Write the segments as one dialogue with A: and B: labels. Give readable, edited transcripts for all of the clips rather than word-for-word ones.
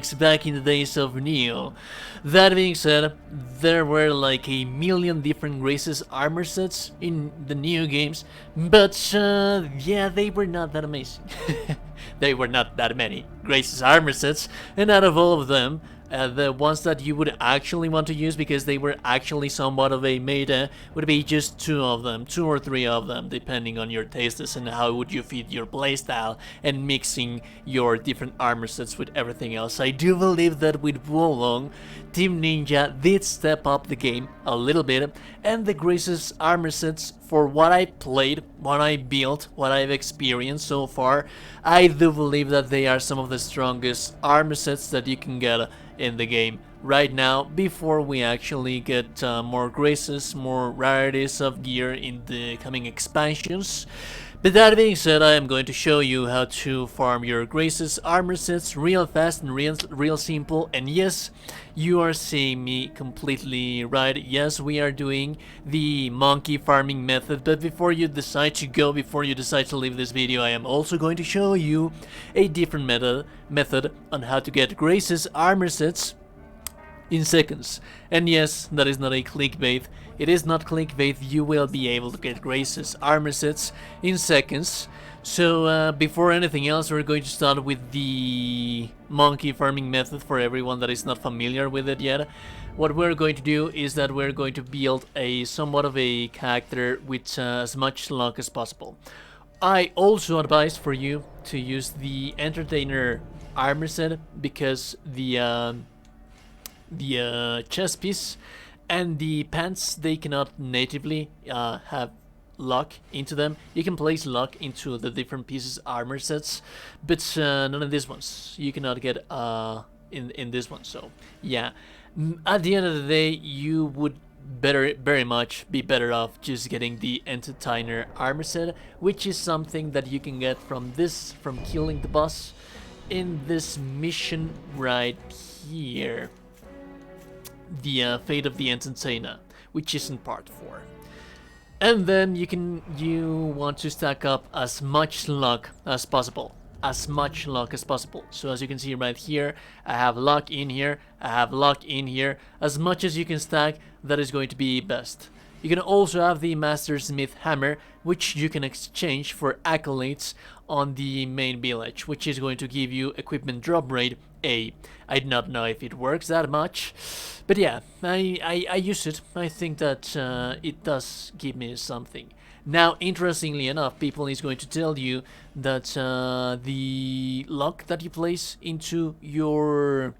A: mechanics back in the days of Neo. That being said, there were like a million different races armor sets in the Neo games, but yeah, they were not that amazing. They were not that many Grace's armor sets, and out of all of them, the ones that you would actually want to use because they were actually somewhat of a meta would be just two or three of them, depending on your tastes and how would you fit your playstyle and mixing your different armor sets with everything else. I do believe that with Wolong, Team Ninja did step up the game a little bit, and the Grace's armor sets, for what I played, what I built, what I've experienced so far, I do believe that they are some of the strongest armor sets that you can get in the game right now, before we actually get more Graces, more rarities of gear in the coming expansions. But that being said, I am going to show you how to farm your Graces armor sets real fast and real simple. And yes, you are seeing me completely right. Yes, we are doing the monkey farming method, but before you decide to go, before you decide to leave this video, I am also going to show you a different method on how to get Graces armor sets in seconds. And yes, that is not a clickbait. It is not clickbait. You will be able to get Grace's armor sets in seconds. So before anything else, we're going to start with the monkey farming method for everyone that is not familiar with it yet. What we're going to do is that we're going to build a somewhat of a character with as much luck as possible. I also advise for you to use the entertainer armor set because the chest piece and the pants, they cannot natively have luck into them. You can place luck into the different pieces armor sets, but none of these ones you cannot get in this one. So yeah, at the end of the day, you would very much be better off just getting the entertainer armor set, which is something that you can get from killing the boss in this mission right here, the Fate of the Entertainer, which is in part 4. And then you want to stack up as much luck as possible. So as you can see right here, I have luck in here, I have luck in here. As much as you can stack, that is going to be best. You can also have the Master Smith Hammer, which you can exchange for accolades on the main village, which is going to give you equipment drop rate A. I do not know if it works that much, but yeah, I use it. I think that it does give me something. Now, interestingly enough, people is going to tell you that the luck that you place into your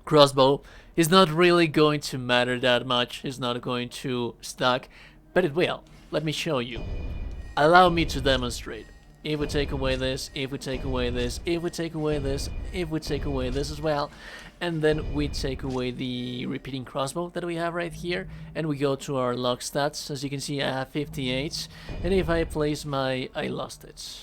A: crossbow is not really going to matter that much. It's not going to stack, but it will. Let me show you. Allow me to demonstrate. If we take away this, if we take away this, if we take away this, if we take away this as well, and then we take away the repeating crossbow that we have right here, and we go to our luck stats. As you can see, I have 58, and if I place I lost it.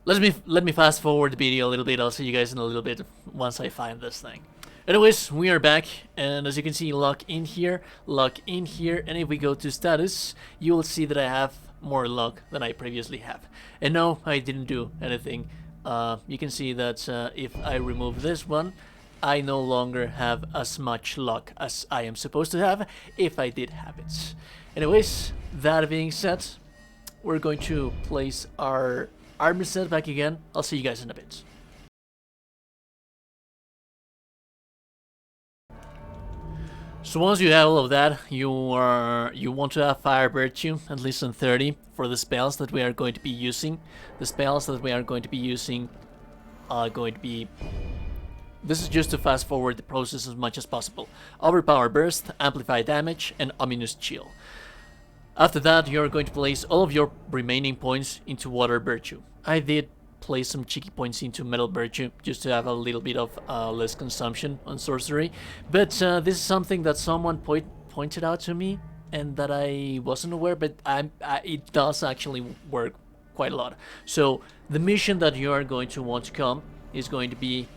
A: Let me fast forward the video a little bit. I'll see you guys in a little bit once I find this thing. Anyways, we are back, and as you can see, luck in here, and if we go to status, you will see that I have more luck than I previously have. And no, I didn't do anything. You can see that if I remove this one, I no longer have as much luck as I am supposed to have if I did have it. Anyways, that being said, we're going to place our armor set back again. I'll see you guys in a bit. So once you have all of that, you want to have Fire Virtue at least on 30 for the spells that we are going to be using. The spells that we are going to be using are going to be... This is just to fast forward the process as much as possible. Overpower Burst, Amplify Damage, and Ominous Chill. After that, you're going to place all of your remaining points into Water Virtue. I did place some cheeky points into Metal Virtue just to have a little bit of less consumption on sorcery, but this is something that someone pointed out to me and that I wasn't aware, but it does actually work quite a lot. So the mission that you are going to want to come is going to be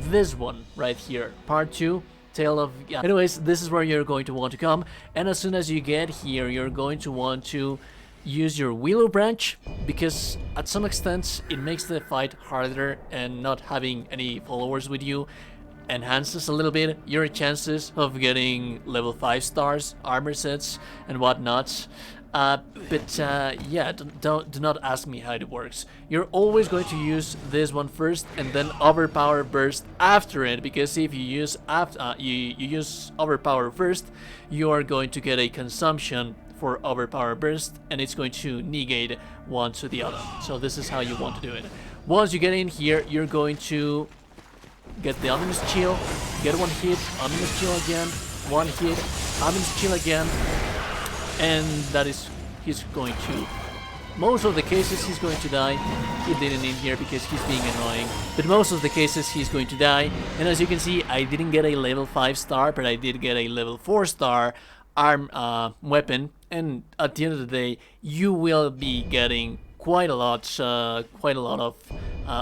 A: this one right here, part 2, Tale of... Yeah. Anyways, this is where you're going to want to come, and as soon as you get here, you're going to want to use your willow branch, because at some extent it makes the fight harder, and not having any followers with you enhances a little bit your chances of getting level 5 stars, armor sets, and whatnot. Yeah, do not ask me how it works. You're always going to use this one first, and then overpower burst after it, because if you use you use overpower first, you are going to get a consumption for overpower burst, and it's going to negate one to the other. So this is how you want to do it. Once you get in here, you're going to get the ominous chill, get one hit, ominous chill again, one hit, ominous chill again, and that is, he's going to, most of the cases he's going to die. He didn't in here because he's being annoying, but most of the cases he's going to die. And as you can see, I didn't get a level 5 star, but I did get a level 4 star weapon, and at the end of the day you will be getting quite a lot of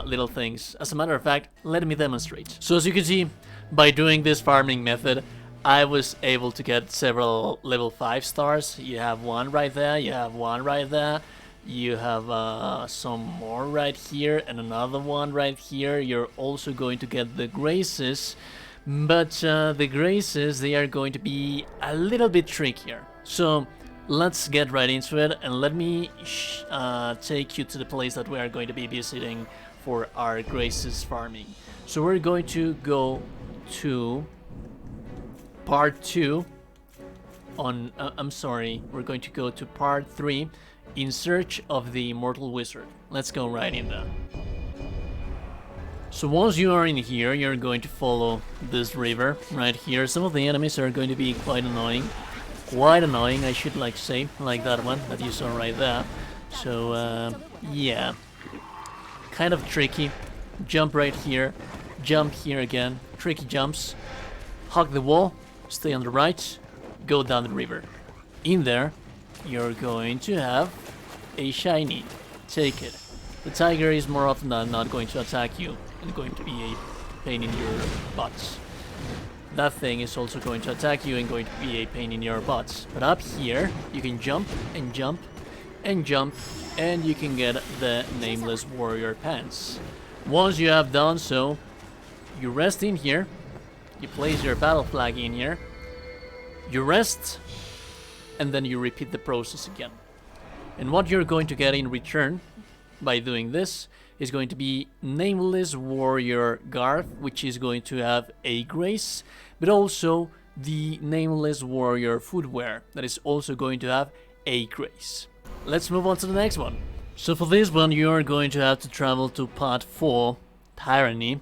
A: little things. As a matter of fact, let me demonstrate. So as you can see, by doing this farming method, I was able to get several level 5 stars. You have one right there, you have one right there, you have some more right here, and another one right here. You're also going to get the graces, but the graces, they are going to be a little bit trickier. So let's get right into it, and let me take you to the place that we are going to be visiting for our graces farming. So we're going to go to part 2 on I'm sorry, we're going to go to part 3, in search of the immortal wizard. Let's go right in there. So once you are in here, you're going to follow this river right here. Some of the enemies are going to be quite annoying, I should like say, like that one that you saw right there. So yeah, kind of tricky. Jump right here, jump here again, tricky jumps, hug the wall, stay on the right, go down the river. In there, you're going to have a shiny. Take it. The tiger is more often than not going to attack you and going to be a pain in your butts. That thing is also going to attack you and going to be a pain in your butts. But up here, you can jump and jump and jump, and you can get the Nameless Warrior pants. Once you have done so, you rest in here, you place your battle flag in here, you rest, and then you repeat the process again. And what you're going to get in return by doing this is going to be Nameless Warrior Garb, which is going to have a grace, but also the Nameless Warrior footwear that is also going to have a grace. Let's move on to the next one. So for this one, you are going to have to travel to part 4, Tyranny,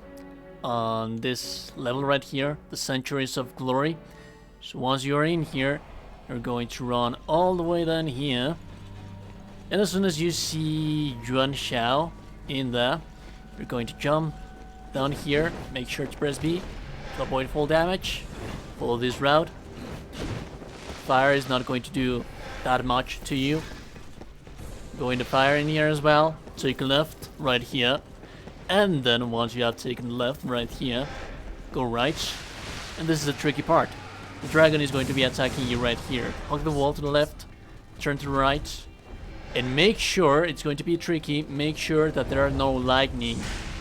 A: on this level right here, the Centuries of Glory. So once you're in here, you're going to run all the way down here, and as soon as you see Yuan Shao in there, you're going to jump down here, make sure to press B to avoid fall damage, follow this route. Fire is not going to do that much to you. Go into fire in here as well, take left right here, and then once you have taken left right here, go right, and this is the tricky part. The dragon is going to be attacking you right here. Hug the wall to the left, turn to the right, and make sure, it's going to be tricky, make sure that there are no lightning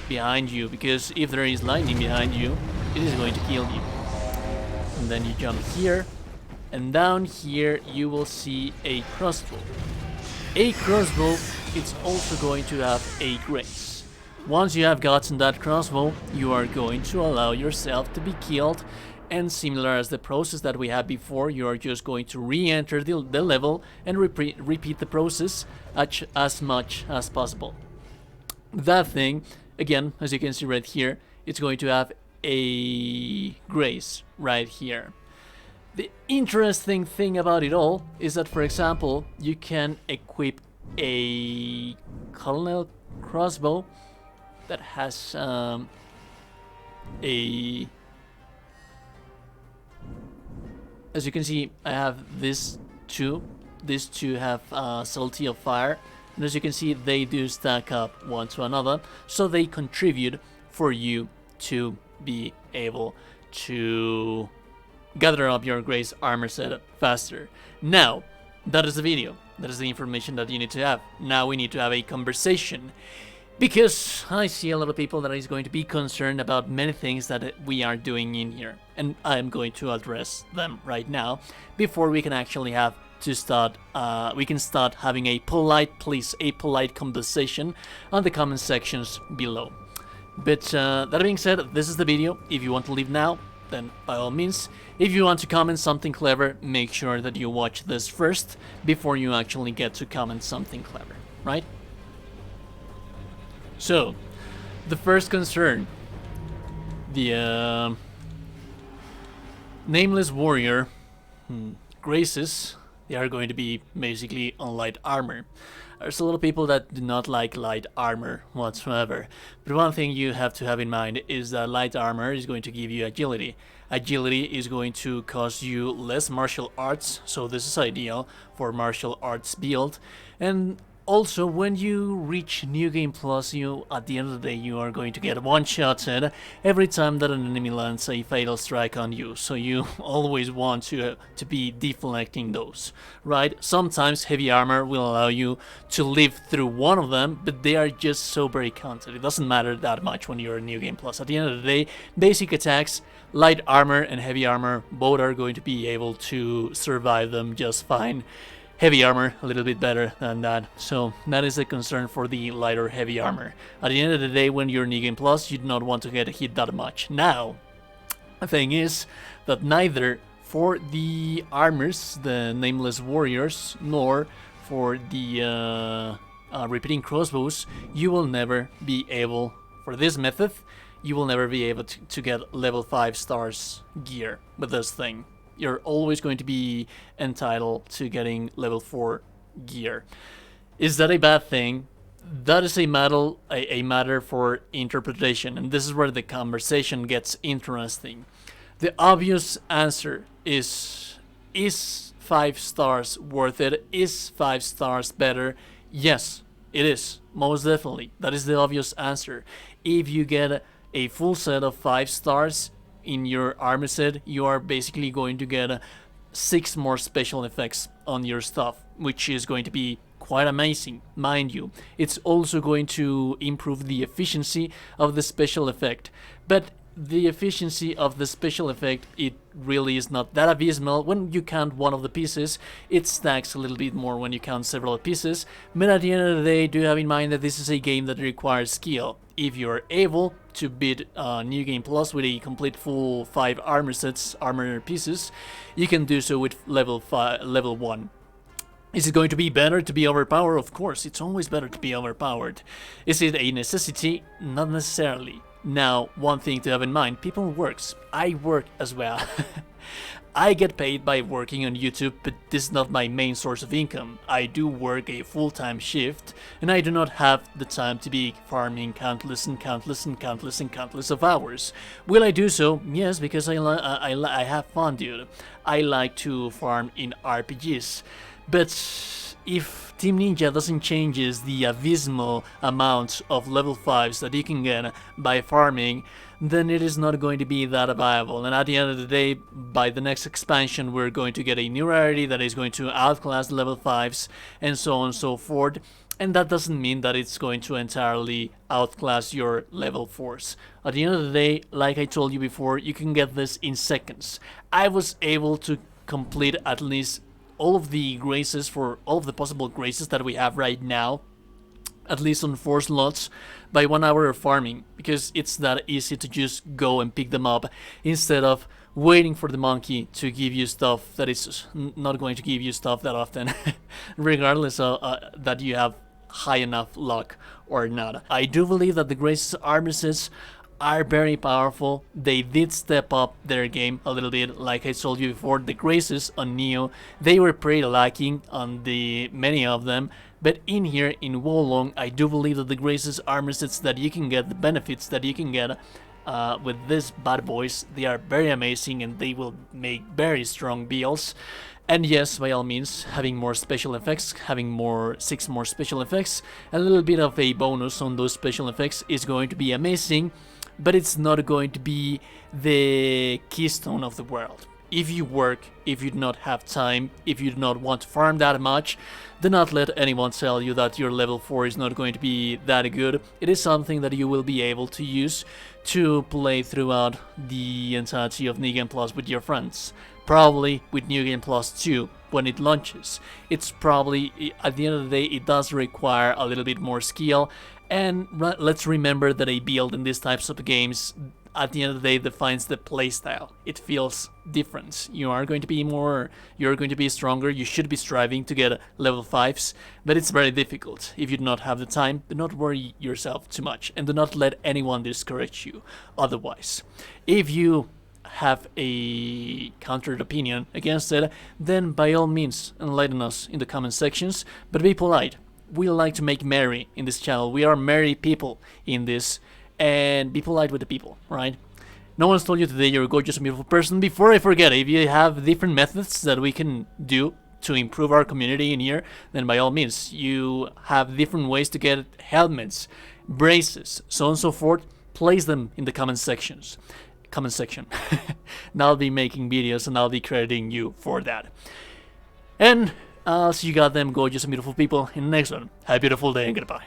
A: behind you, because if there is lightning behind you, it is going to kill you. And then you jump here, and down here you will see a crossbow. A crossbow, it's also going to have a grace. Once you have gotten that crossbow, you are going to allow yourself to be killed, and similar as the process that we had before, you are just going to re-enter the level and repeat the process as much as possible. That thing, again, as you can see right here, it's going to have a grace right here. The interesting thing about it all is that, for example, you can equip a colonel crossbow that has as you can see, I have these two. These two have Salty of Fire, and as you can see, they do stack up one to another, so they contribute for you to be able to gather up your Grace armor set faster. Now, that is the video. That is the information that you need to have. Now we need to have a conversation. Because I see a lot of people that is going to be concerned about many things that we are doing in here. And I'm going to address them right now before we can actually have to start, we can start having a polite conversation on the comment sections below. But that being said, this is the video. If you want to leave now, then by all means. If you want to comment something clever, make sure that you watch this first before you actually get to comment something clever, right? So, the first concern, the Nameless Warrior graces, they are going to be basically on light armor. There's a lot of people that do not like light armor whatsoever, but one thing you have to have in mind is that light armor is going to give you agility. Agility is going to cost you less martial arts, so this is ideal for martial arts build. And also, when you reach New Game Plus, you, at the end of the day, you are going to get one-shotted every time that an enemy lands a fatal strike on you. So you always want to be deflecting those, right? Sometimes heavy armor will allow you to live through one of them, but they are just so very counted. It doesn't matter that much when you're in New Game Plus. At the end of the day, basic attacks, light armor and heavy armor, both are going to be able to survive them just fine. Heavy armor, a little bit better than that. So that is a concern for the lighter heavy armor. At the end of the day, when you're in New Game Plus, you do not want to get hit that much. Now, the thing is that neither for the armors, the Nameless Warriors, nor for the repeating crossbows, you will never be able, for this method, you will never be able to get level 5 stars gear with this thing. You're always going to be entitled to getting level 4 gear. Is that a bad thing? That is a matter for interpretation, and this is where the conversation gets interesting. The obvious answer is 5 stars worth it? Is 5 stars better? Yes, it is, most definitely. That is the obvious answer. If you get a full set of 5 stars in your armor set, you are basically going to get 6 more special effects on your stuff, which is going to be quite amazing, mind you. It's also going to improve the efficiency of the special effect, but the efficiency of the special effect, it really is not that abysmal. When you count one of the pieces, it stacks a little bit more when you count several pieces, but at the end of the day, do have in mind that this is a game that requires skill. If you're able to beat New Game Plus with a complete full 5 armor sets, armor pieces, you can do so with level 1. Is it going to be better to be overpowered? Of course, it's always better to be overpowered. Is it a necessity? Not necessarily. Now, one thing to have in mind, people works. I work as well. I get paid by working on YouTube, but this is not my main source of income. I do work a full-time shift, and I do not have the time to be farming countless of hours. Will I do so? Yes, because I have fun, dude. I like to farm in RPGs. But if Team Ninja doesn't change the abysmal amount of level 5s that you can get by farming, then it is not going to be that viable. And at the end of the day, by the next expansion, we're going to get a new rarity that is going to outclass level 5s, and so on and so forth. And that doesn't mean that it's going to entirely outclass your level 4s. At the end of the day, like I told you before, you can get this in seconds. I was able to complete at least all of the graces, for all of the possible graces that we have right now, at least on 4 slots, by 1 hour of farming, because it's that easy to just go and pick them up instead of waiting for the monkey to give you stuff that is not going to give you stuff that often, regardless of that you have high enough luck or not. I do believe that the graces armor sets are very powerful. They did step up their game a little bit. Like I told you before, the graces on Neo, they were pretty lacking on the many of them, but in here in Wolong, I do believe that the graces armor sets that you can get, the benefits that you can get with these bad boys, they are very amazing, and they will make very strong builds. And yes, by all means, having more special effects, having 6 more special effects, a little bit of a bonus on those special effects is going to be amazing, but it's not going to be the keystone of the world. if you work, if you do not have time, if you do not want to farm that much, do not let anyone tell you that your level 4 is not going to be that good. It is something that you will be able to use to play throughout the entirety of New Game Plus with your friends. Probably with New Game Plus 2 when it launches. It's probably, at the end of the day, it does require a little bit more skill, and let's remember that a build in these types of games at the end of the day defines the playstyle. It feels different. You're going to be stronger, you should be striving to get level 5s, but it's very difficult. If you do not have the time, do not worry yourself too much, and do not let anyone discourage you otherwise. If you have a countered opinion against it, then by all means enlighten us in the comment sections, but be polite. We like to make merry in this channel. We are merry people in this, and be polite with the people, right? No one's told you today you're a gorgeous and beautiful person. Before I forget, if you have different methods that we can do to improve our community in here, then by all means, you have different ways to get helmets, braces, so on and so forth. Place them in the comment section. And I'll be making videos and I'll be crediting you for that. And I'll see you goddamn gorgeous and beautiful people in the next one. Have a beautiful day and goodbye.